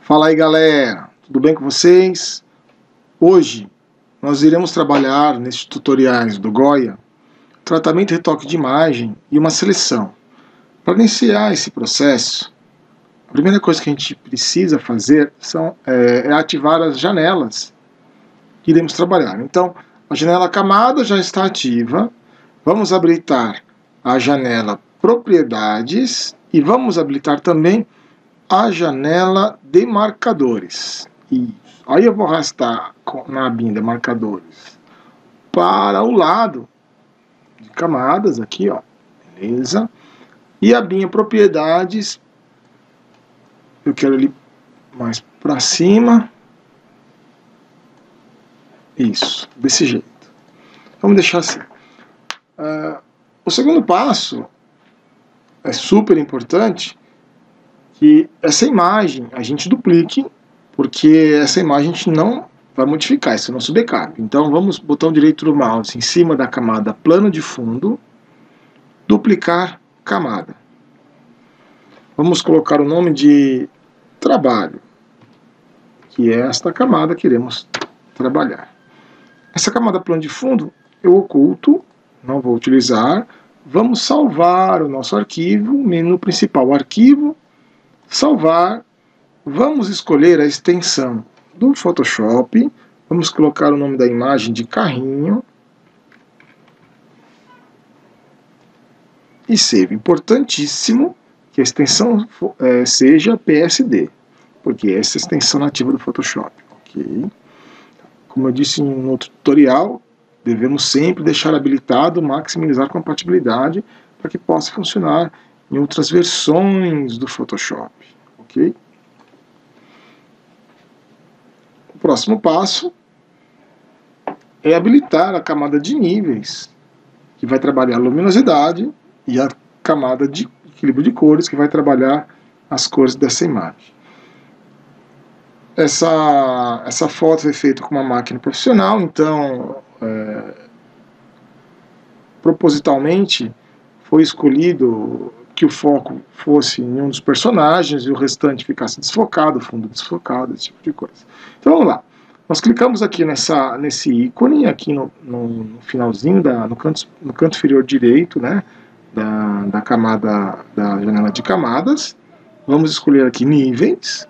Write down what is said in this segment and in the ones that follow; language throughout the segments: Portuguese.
Fala aí, galera, tudo bem com vocês? Hoje nós iremos trabalhar nesses tutoriais do Goya tratamento e retoque de imagem e uma seleção. Para iniciar esse processo, a primeira coisa que a gente precisa fazer é ativar as janelas que iremos trabalhar. Então, a janela camada já está ativa, vamos habilitar a janela propriedades e vamos habilitar também a janela de marcadores. Isso. Aí eu vou arrastar na abinha de marcadores para o lado de camadas aqui, ó. Beleza? E a abinha propriedades eu quero ali mais para cima. Isso, desse jeito. Vamos deixar assim. O segundo passo é super importante, que essa imagem a gente duplique, porque essa imagem a gente não vai modificar, esse é o nosso backup. Então vamos, botão direito do mouse em cima da camada plano de fundo, duplicar camada. Vamos colocar o nome de trabalho, que é esta camada que iremos trabalhar. Essa camada plano de fundo eu oculto, não vou utilizar. Vamos salvar o nosso arquivo, menu principal, arquivo, salvar. Vamos escolher a extensão do Photoshop. Vamos colocar o nome da imagem de carrinho. E save. Importantíssimo que a extensão seja PSD, porque essa é a extensão nativa do Photoshop. Ok? Como eu disse em um outro tutorial, devemos sempre deixar habilitado maximizar compatibilidade para que possa funcionar em outras versões do Photoshop. Ok? O próximo passo é habilitar a camada de níveis, que vai trabalhar a luminosidade, e a camada de equilíbrio de cores, que vai trabalhar as cores dessa imagem. Essa foto foi feita com uma máquina profissional, então propositalmente foi escolhido que o foco fosse em um dos personagens e o restante ficasse desfocado, fundo desfocado, esse tipo de coisa. Então vamos lá. Nós clicamos aqui nesse ícone, aqui no finalzinho, no canto inferior direito, né, da camada, da janela de camadas. Vamos escolher aqui níveis.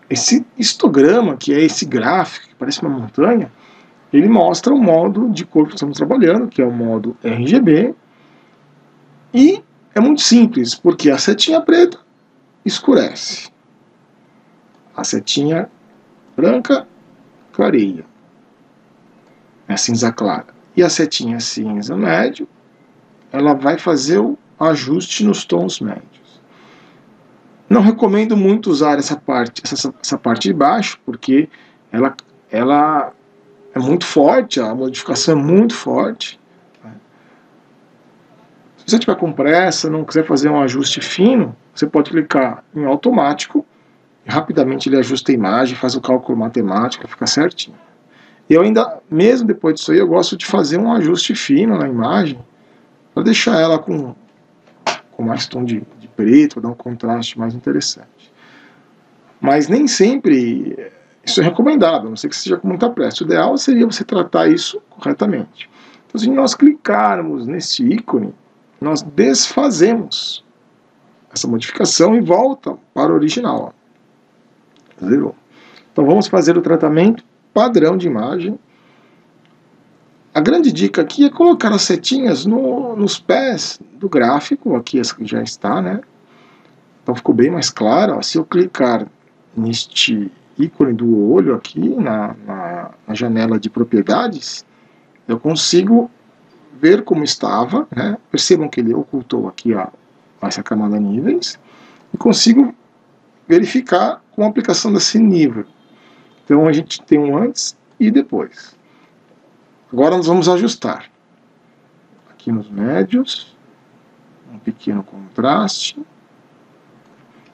Esse histograma, que é esse gráfico, que parece uma montanha, ele mostra o modo de cor que estamos trabalhando, que é o modo RGB. E é muito simples, porque a setinha preta escurece. A setinha branca clareia. É cinza clara. E a setinha cinza médio, ela vai fazer o ajuste nos tons médios. Não recomendo muito usar essa parte de baixo, porque ela é muito forte, a modificação é muito forte. Se você tiver com pressa, não quiser fazer um ajuste fino, você pode clicar em automático, e rapidamente ele ajusta a imagem, faz o cálculo matemático, fica certinho. E eu ainda, mesmo depois disso aí, eu gosto de fazer um ajuste fino na imagem, para deixar ela com mais tom de preto, para dar um contraste mais interessante. Mas nem sempre isso é recomendado, a não ser que seja com muita pressa. O ideal seria você tratar isso corretamente. Então, se nós clicarmos nesse ícone, nós desfazemos essa modificação e volta para o original. Ó. Zerou. Então vamos fazer o tratamento padrão de imagem. A grande dica aqui é colocar as setinhas nos pés do gráfico, aqui já está, né? Então ficou bem mais claro. Ó. Se eu clicar neste ícone do olho aqui, na janela de propriedades, eu consigo ver como estava, né? Percebam que ele ocultou aqui essa camada níveis, e consigo verificar com a aplicação desse nível. Então a gente tem um antes e depois. Agora nós vamos ajustar. Aqui nos médios, um pequeno contraste.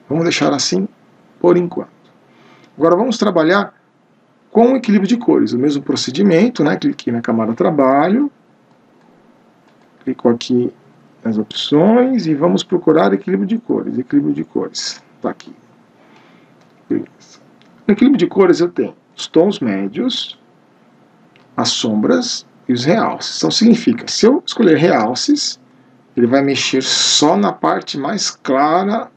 Vamos deixar assim por enquanto. Agora vamos trabalhar com o equilíbrio de cores. O mesmo procedimento, né? Cliquei na camada trabalho. Clico aqui nas opções e vamos procurar equilíbrio de cores. Equilíbrio de cores. Está aqui. Beleza. No equilíbrio de cores eu tenho os tons médios, as sombras e os realces. Então significa, se eu escolher realces, ele vai mexer só na parte mais clara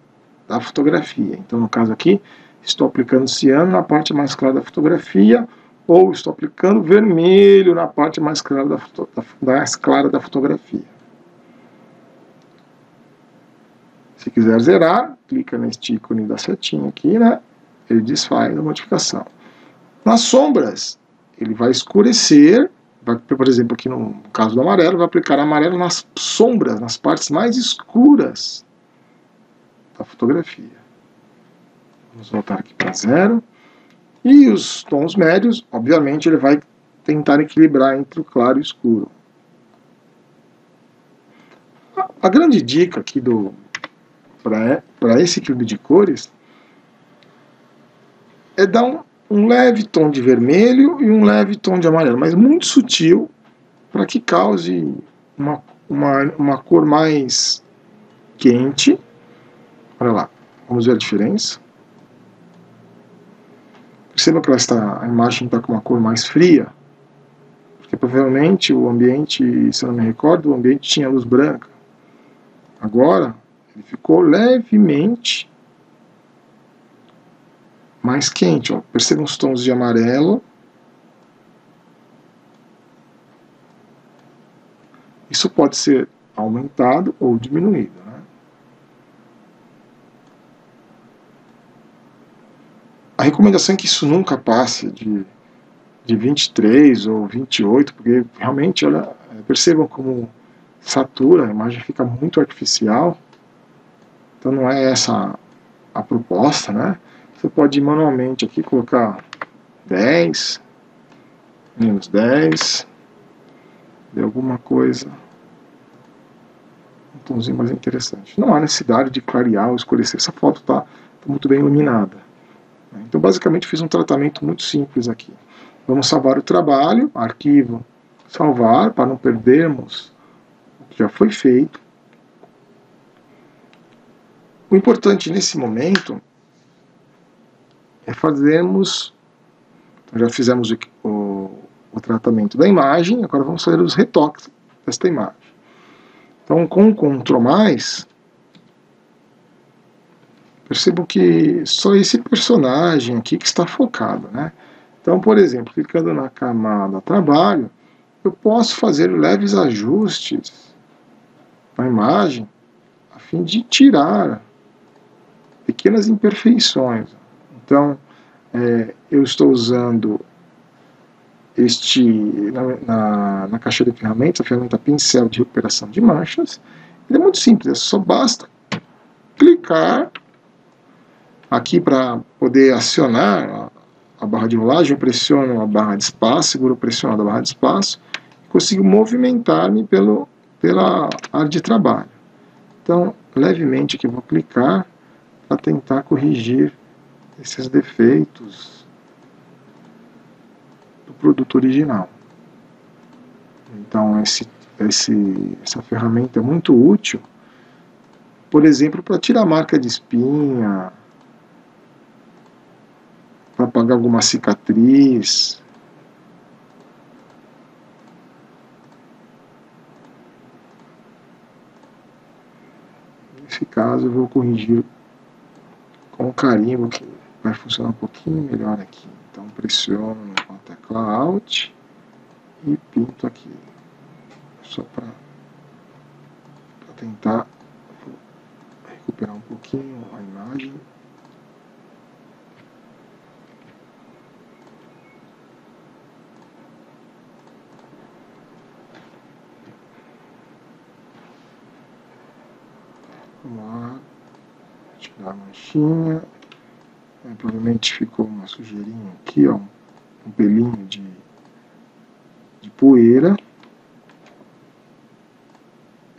da fotografia. Então no caso aqui, estou aplicando ciano na parte mais clara da fotografia, ou estou aplicando vermelho na parte mais clara da fotografia. Se quiser zerar, clica neste ícone da setinha aqui, né? Ele desfaz a modificação. Nas sombras, ele vai escurecer, por exemplo, aqui no caso do amarelo, vai aplicar amarelo nas sombras, nas partes mais escuras da fotografia. Vamos voltar aqui para 0. E os tons médios, obviamente, ele vai tentar equilibrar entre o claro e o escuro. A grande dica aqui para esse equilíbrio de cores é dar um leve tom de vermelho e um leve tom de amarelo, mas muito sutil, para que cause uma cor mais quente. Olha lá, vamos ver a diferença. Perceba que a imagem está com uma cor mais fria, porque provavelmente o ambiente, se eu não me recordo, o ambiente tinha luz branca. Agora, ele ficou levemente mais quente. Ó. Percebam os tons de amarelo. Isso pode ser aumentado ou diminuído. Né? A recomendação é que isso nunca passe de 23 ou 28, porque realmente, olha, percebam como satura, a imagem fica muito artificial. Então não é essa a proposta, né? Você pode ir manualmente aqui colocar 10, menos 10, de alguma coisa, um tomzinho mais interessante. Não há necessidade de clarear ou escurecer, essa foto está muito bem iluminada. Então basicamente fiz um tratamento muito simples aqui. Vamos salvar o trabalho, arquivo, salvar, para não perdermos o que já foi feito. O importante nesse momento é fazermos, então já fizemos o tratamento da imagem, agora vamos fazer os retoques desta imagem. Então com o Ctrl+, percebo que só esse personagem aqui que está focado, né? Então, por exemplo, clicando na camada trabalho, eu posso fazer leves ajustes na imagem a fim de tirar pequenas imperfeições. Então, eu estou usando na caixa de ferramentas, a ferramenta pincel de recuperação de manchas. Ele é muito simples, só basta clicar aqui para poder acionar a barra de rolagem. Eu pressiono a barra de espaço, seguro pressionado a barra de espaço, e consigo movimentar-me pela área de trabalho. Então, levemente aqui eu vou clicar para tentar corrigir esses defeitos do produto original. Então, essa ferramenta é muito útil, por exemplo, para tirar marca de espinha, para apagar alguma cicatriz. Nesse caso eu vou corrigir com o carimbo, que vai funcionar um pouquinho melhor aqui. Então pressiono com a tecla Alt e pinto aqui, só para tentar recuperar um pouquinho a imagem. Vamos lá, tirar a manchinha. Provavelmente ficou uma sujeirinha aqui, ó, um pelinho de poeira.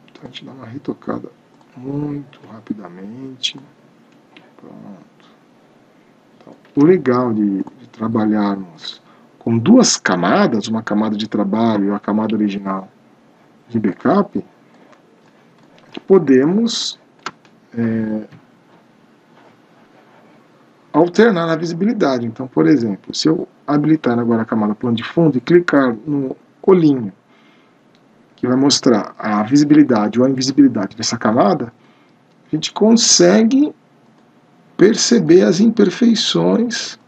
Então a gente dá uma retocada muito rapidamente. Pronto. Então, o legal de trabalharmos com duas camadas, uma camada de trabalho e a camada original de backup, é que podemos alternar a visibilidade. Então, por exemplo, se eu habilitar agora a camada plano de fundo e clicar no olhinho, que vai mostrar a visibilidade ou a invisibilidade dessa camada, a gente consegue perceber as imperfeições,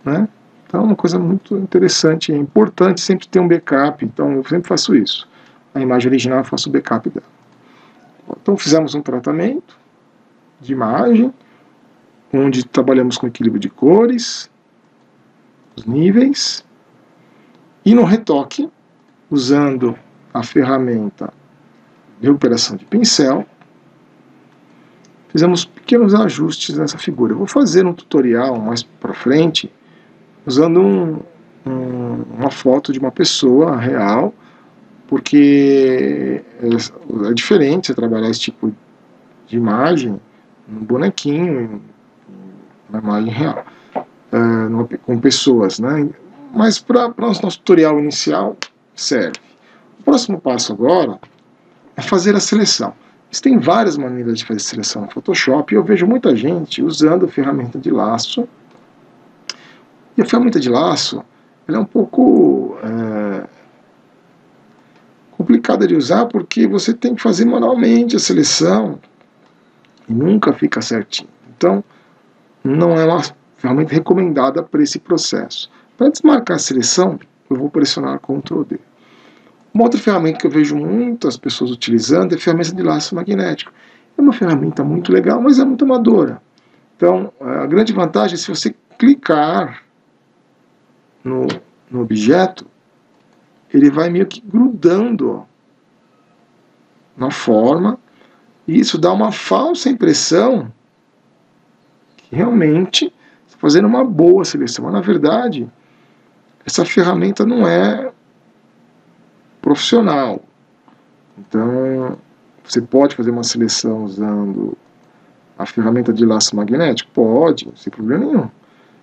né? Então é uma coisa muito interessante, é importante sempre ter um backup, então eu sempre faço isso. A imagem original eu faço o backup dela. Então fizemos um tratamento de imagem, onde trabalhamos com equilíbrio de cores, os níveis, e no retoque, usando a ferramenta de recuperação de pincel, fizemos pequenos ajustes nessa figura. Eu vou fazer um tutorial mais para frente, usando uma foto de uma pessoa real, porque é diferente você trabalhar esse tipo de imagem num bonequinho, na imagem real, com pessoas, né? Mas para o nosso tutorial inicial serve. O próximo passo agora é fazer a seleção. Existem várias maneiras de fazer seleção no Photoshop e eu vejo muita gente usando a ferramenta de laço. E a ferramenta de laço ela é um pouco complicada de usar porque você tem que fazer manualmente a seleção e nunca fica certinho. Então, não é uma ferramenta recomendada para esse processo. Para desmarcar a seleção, eu vou pressionar Ctrl D. Uma outra ferramenta que eu vejo muitas pessoas utilizando é a ferramenta de laço magnético. É uma ferramenta muito legal, mas é muito amadora. Então, a grande vantagem é se você clicar no objeto, ele vai meio que grudando na forma, e isso dá uma falsa impressão que realmente está fazendo uma boa seleção. Mas, na verdade, essa ferramenta não é profissional. Então, você pode fazer uma seleção usando a ferramenta de laço magnético? Pode, sem problema nenhum.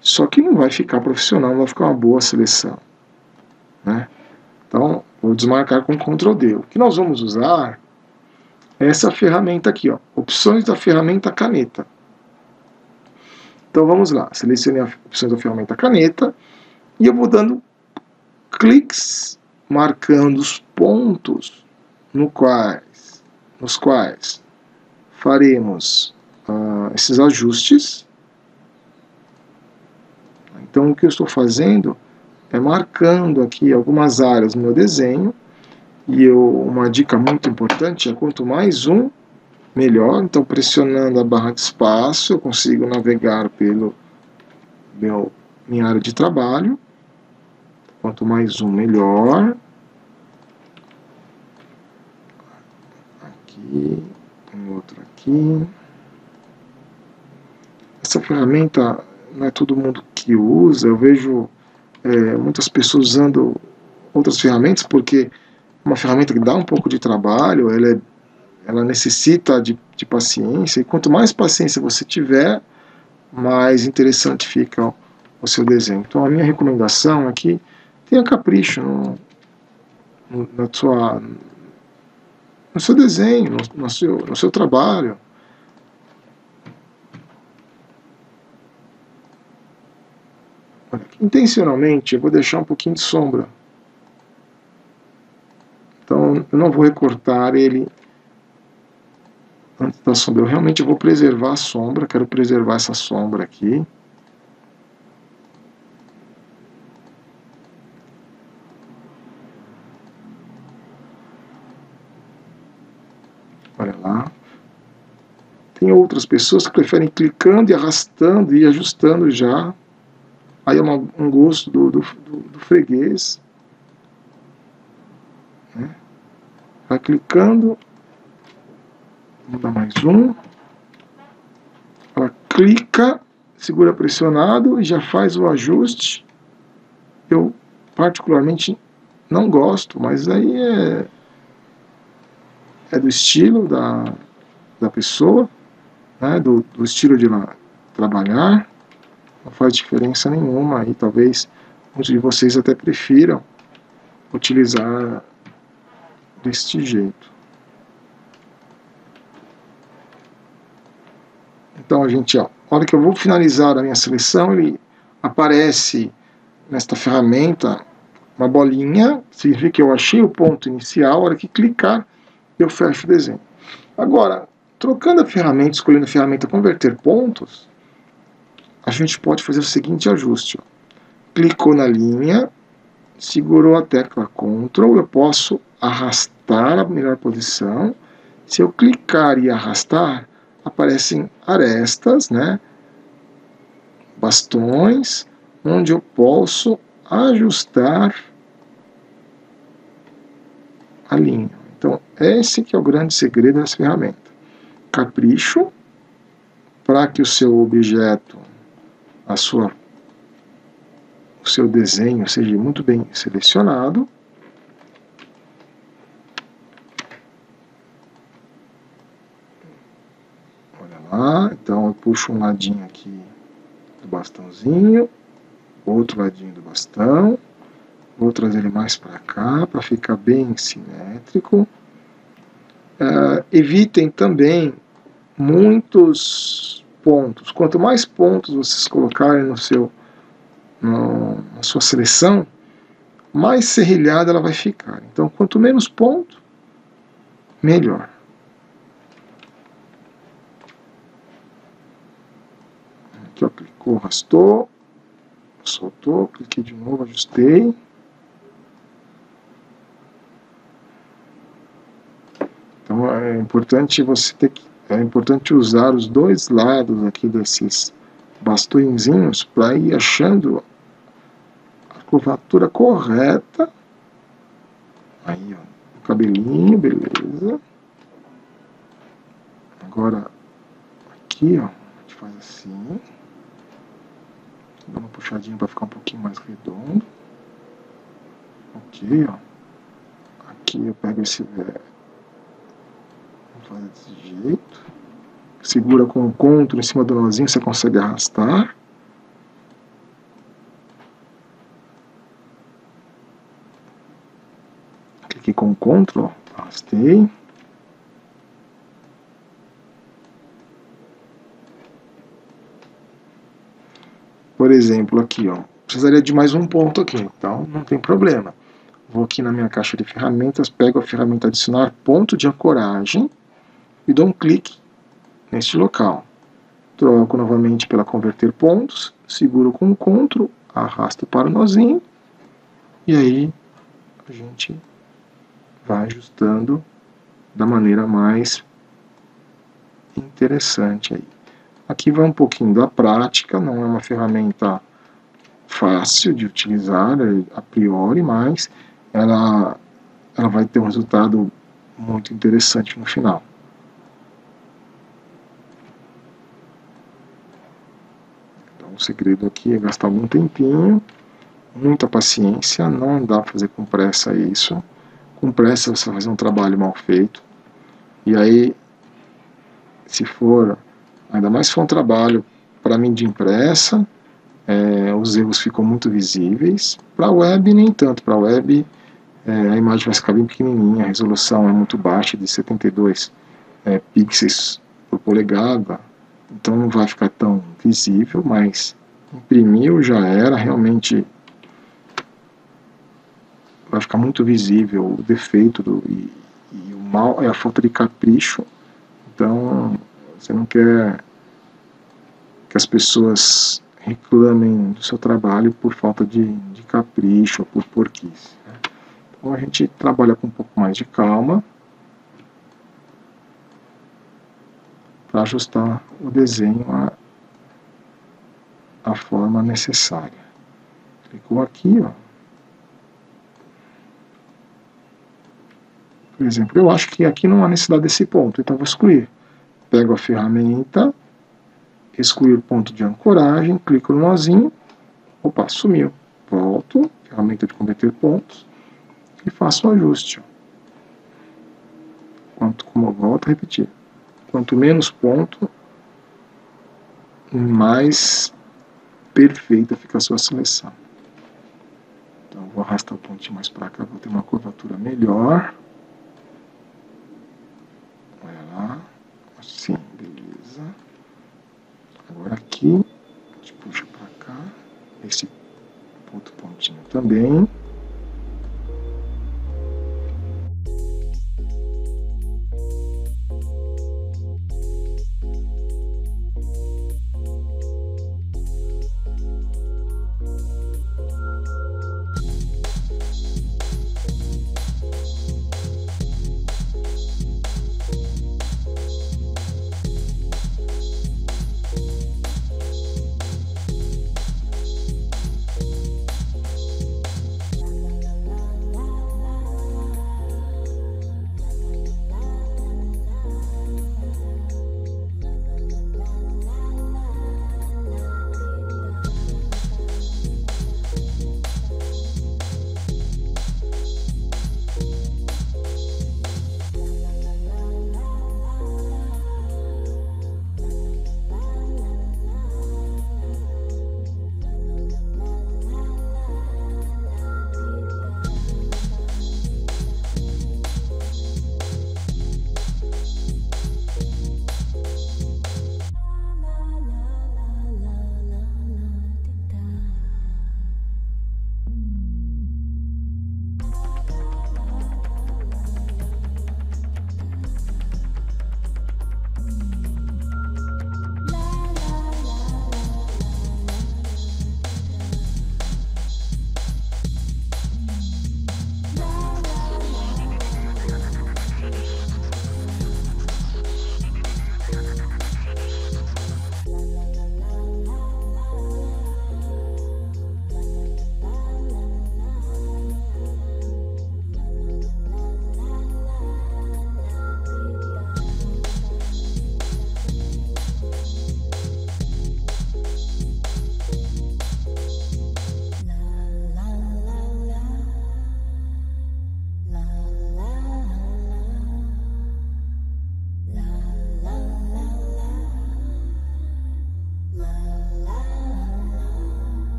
Só que não vai ficar profissional, não vai ficar uma boa seleção, né? Então, vou desmarcar com Ctrl D. O que nós vamos usar é essa ferramenta aqui, ó, opções da ferramenta caneta. Então vamos lá, selecionei as opções da ferramenta caneta e eu vou dando cliques marcando os pontos nos quais faremos esses ajustes. Então o que eu estou fazendo é marcando aqui algumas áreas no meu desenho, e uma dica muito importante é quanto mais melhor. Então pressionando a barra de espaço eu consigo navegar pelo minha área de trabalho. Quanto mais melhor. Aqui, tem outro aqui. Essa ferramenta não é todo mundo que usa. Eu vejo muitas pessoas usando outras ferramentas porque é uma ferramenta que dá um pouco de trabalho, ela necessita de paciência, e quanto mais paciência você tiver, mais interessante fica o seu desenho. Então a minha recomendação aqui, tenha capricho no seu desenho, no seu trabalho. Intencionalmente eu vou deixar um pouquinho de sombra. Então eu não vou recortar ele antes da sombra. Eu realmente vou preservar a sombra, quero preservar essa sombra aqui. Olha lá. Tem outras pessoas que preferem clicando e arrastando e ajustando já. Aí é um gosto do freguês. Né? Vai clicando. Vou dar mais um. Ela clica, segura pressionado e já faz o ajuste. Eu particularmente não gosto, mas aí é do estilo da pessoa, né, do estilo de trabalhar. Não faz diferença nenhuma, e talvez muitos de vocês até prefiram utilizar deste jeito. Então a gente, ó, a hora que eu vou finalizar a minha seleção, ele aparece nesta ferramenta uma bolinha, significa que eu achei o ponto inicial. A hora que clicar, eu fecho o desenho. Agora, trocando a ferramenta, escolhendo a ferramenta converter pontos, a gente pode fazer o seguinte ajuste. Ó. Clicou na linha, segurou a tecla Ctrl, eu posso arrastar a melhor posição. Se eu clicar e arrastar, aparecem arestas, né? Bastões, onde eu posso ajustar a linha. Então, esse que é o grande segredo dessa ferramenta. Capricho, para que o seu objeto, o seu desenho seja muito bem selecionado. Olha lá, então eu puxo um ladinho aqui do bastãozinho, outro ladinho do bastão, vou trazer ele mais para cá, para ficar bem simétrico. Evitem também muitos pontos. Quanto mais pontos vocês colocarem na sua seleção, mais serrilhada ela vai ficar. Então, quanto menos ponto, melhor. Aqui, ó, clicou, arrastou, soltou, cliquei de novo, ajustei. Então é importante é importante usar os dois lados aqui desses bastõezinhos para ir achando a curvatura correta. Aí, ó, o cabelinho, beleza. Agora aqui, ó, a gente faz assim, dá uma puxadinha para ficar um pouquinho mais redondo. Ok, ó. Aqui eu pego esse fazer desse jeito. Segura com o Ctrl em cima do nozinho, você consegue arrastar. Cliquei com o Ctrl, arrastei. Por exemplo, aqui, ó, precisaria de mais um ponto aqui, então não tem problema. Vou aqui na minha caixa de ferramentas, pego a ferramenta adicionar ponto de ancoragem e dou um clique neste local. Troco novamente pela converter pontos, seguro com o Ctrl, arrasto para o nozinho e aí a gente vai ajustando da maneira mais interessante aí. Aqui vai um pouquinho da prática, não é uma ferramenta fácil de utilizar a priori, mas ela vai ter um resultado muito interessante no final. Então o segredo aqui é gastar algum tempinho, muita paciência, não dá para fazer com pressa isso. Com pressa você vai fazer um trabalho mal feito. E aí, se for, ainda mais se for um trabalho para mim de impressa, os erros ficam muito visíveis. Para a web, nem tanto. Para a web, a imagem vai ficar bem pequenininha, a resolução é muito baixa, de 72 pixels por polegada, então não vai ficar tão visível, mas imprimiu, já era, realmente vai ficar muito visível o defeito e o mal é a falta de capricho. Então você não quer que as pessoas reclamem do seu trabalho por falta de capricho ou por porquice, né? Então a gente trabalha com um pouco mais de calma para ajustar o desenho à forma necessária. Clicou aqui, ó. Por exemplo, eu acho que aqui não há necessidade desse ponto, então vou excluir. Pego a ferramenta, excluir ponto de ancoragem, clico no nozinho, opa, sumiu. Volto, ferramenta de converter pontos, e faço o ajuste. Como eu volto a repetir. Quanto menos ponto, mais perfeita fica a sua seleção. Então vou arrastar o pontinho mais para cá, vou ter uma curvatura melhor. Olha lá, assim, beleza. Agora aqui, a gente puxa para cá, esse outro pontinho também.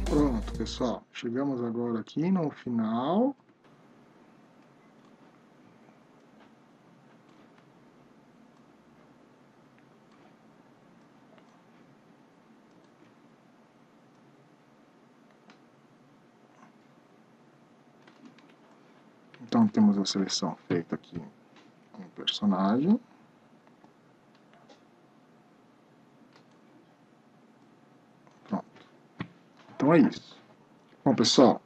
Pronto, pessoal, chegamos agora aqui no final. Então temos a seleção feita aqui no personagem. Pronto. Então é isso. Bom, pessoal,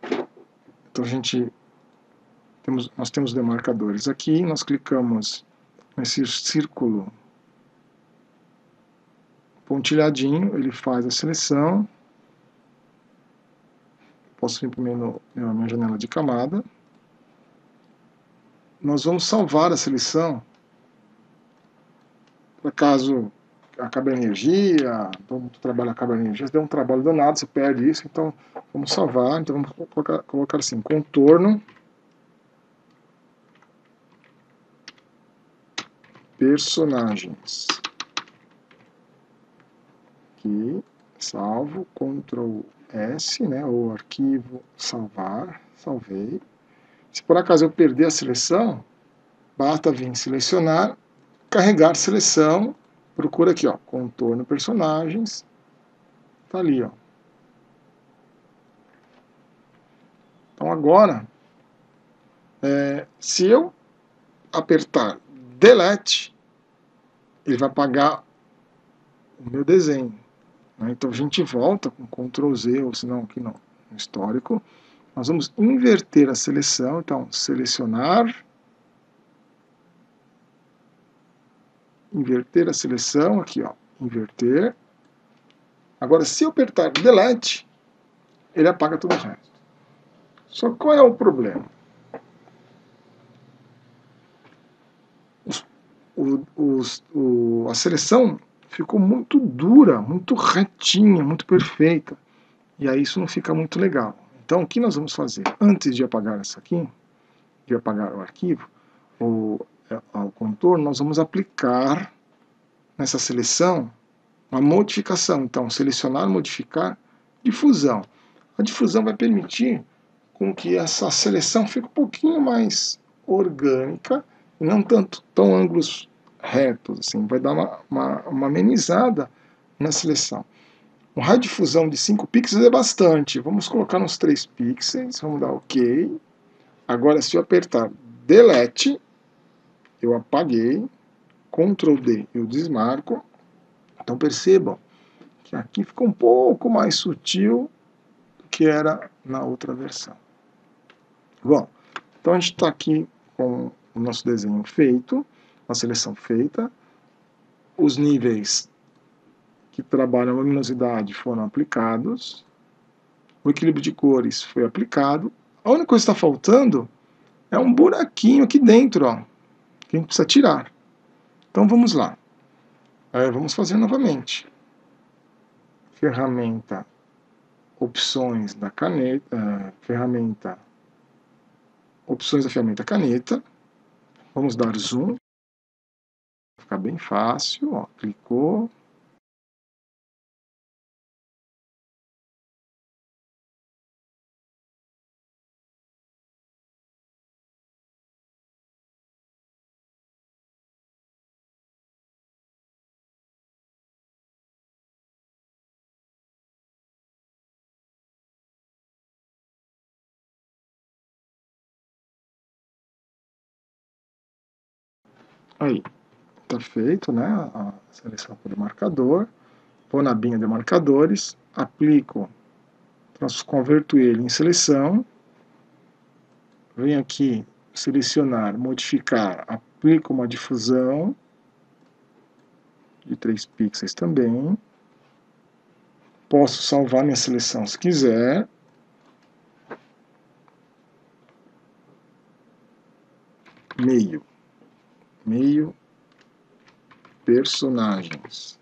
então nós temos demarcadores aqui, nós clicamos nesse círculo pontilhadinho, ele faz a seleção. Posso imprimir na minha janela de camada. Nós vamos salvar a seleção, para caso acabe a energia, todo mundo trabalha acaba a energia, se der um trabalho danado, você perde isso, então vamos salvar, então vamos colocar assim, contorno, personagens, aqui, salvo, Ctrl S, né, ou arquivo, salvar, salvei. Se por acaso eu perder a seleção, basta vir selecionar, carregar seleção, procura aqui, ó, contorno personagens, tá ali, ó. Então agora, se eu apertar Delete, ele vai apagar o meu desenho, né? Então a gente volta com Ctrl Z, ou se não, aqui no histórico, nós vamos inverter a seleção, então selecionar, inverter a seleção, aqui ó, inverter. Agora se eu apertar Delete, ele apaga todo o resto. Só que qual é o problema? A seleção ficou muito dura, muito retinha, muito perfeita. E aí isso não fica muito legal. Então o que nós vamos fazer? Antes de apagar isso aqui, de apagar o arquivo, o contorno, nós vamos aplicar nessa seleção uma modificação. Então, selecionar, modificar, difusão. A difusão vai permitir com que essa seleção fique um pouquinho mais orgânica, e não tanto tão ângulos retos, assim, vai dar uma amenizada na seleção. Um raio de difusão de 5 pixels é bastante. Vamos colocar nos 3 pixels, vamos dar OK. Agora, se eu apertar Delete, eu apaguei, Ctrl D, eu desmarco. Então percebam que aqui ficou um pouco mais sutil do que era na outra versão. Bom, então a gente está aqui com o nosso desenho feito, a seleção feita, os níveis que trabalham a luminosidade foram aplicados, o equilíbrio de cores foi aplicado. A única coisa que está faltando é um buraquinho aqui dentro, ó, que a gente precisa tirar. Então vamos lá. Vamos fazer novamente. Ferramenta, opções da caneta, opções da ferramenta caneta. Vamos dar zoom. Vai ficar bem fácil, ó, clicou. Aí, está feito, né, a seleção por marcador. Vou na abinha de marcadores, aplico, converto ele em seleção, venho aqui, selecionar, modificar, aplico uma difusão de 3 pixels também. Posso salvar minha seleção se quiser. Meio, personagens.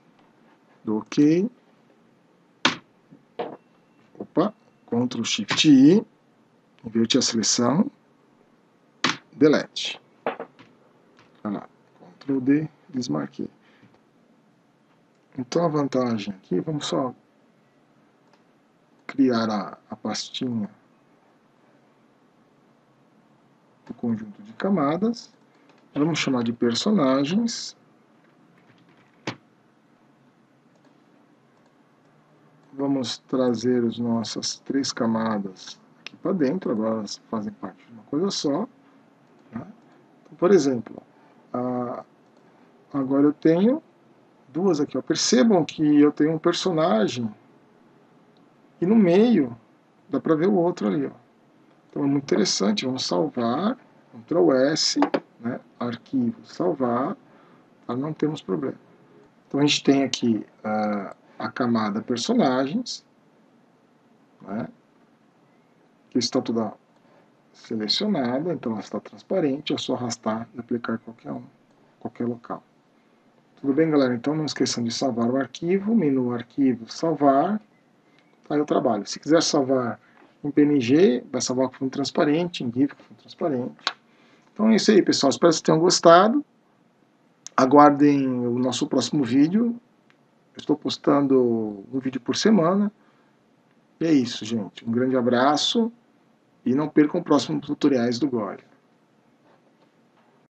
Do OK. Opa, Ctrl Shift I, inverti a seleção, Delete. Olha lá, Ctrl D, desmarquei. Então a vantagem aqui, vamos só criar a pastinha do conjunto de camadas. Vamos chamar de personagens. Vamos trazer as nossas 3 camadas aqui para dentro, agora elas fazem parte de uma coisa só. Né? Então, por exemplo, agora eu tenho 2 aqui. Ó. Percebam que eu tenho um personagem e no meio dá para ver o outro ali. Ó. Então é muito interessante. Vamos salvar, Ctrl S, né? Arquivo, salvar, para não termos problema. Então a gente tem aqui a camada personagens, né, que está toda selecionada, então ela está transparente, é só arrastar e aplicar em qualquer local. Tudo bem, galera? Então não esqueçam de salvar o arquivo, menu arquivo, salvar, tá aí o trabalho. Se quiser salvar em PNG, vai salvar com fundo transparente, em GIF com fundo transparente. Então é isso aí, pessoal. Espero que vocês tenham gostado. Aguardem o nosso próximo vídeo. Eu estou postando um vídeo por semana. E é isso, gente. Um grande abraço e não percam os próximos tutoriais do GORE.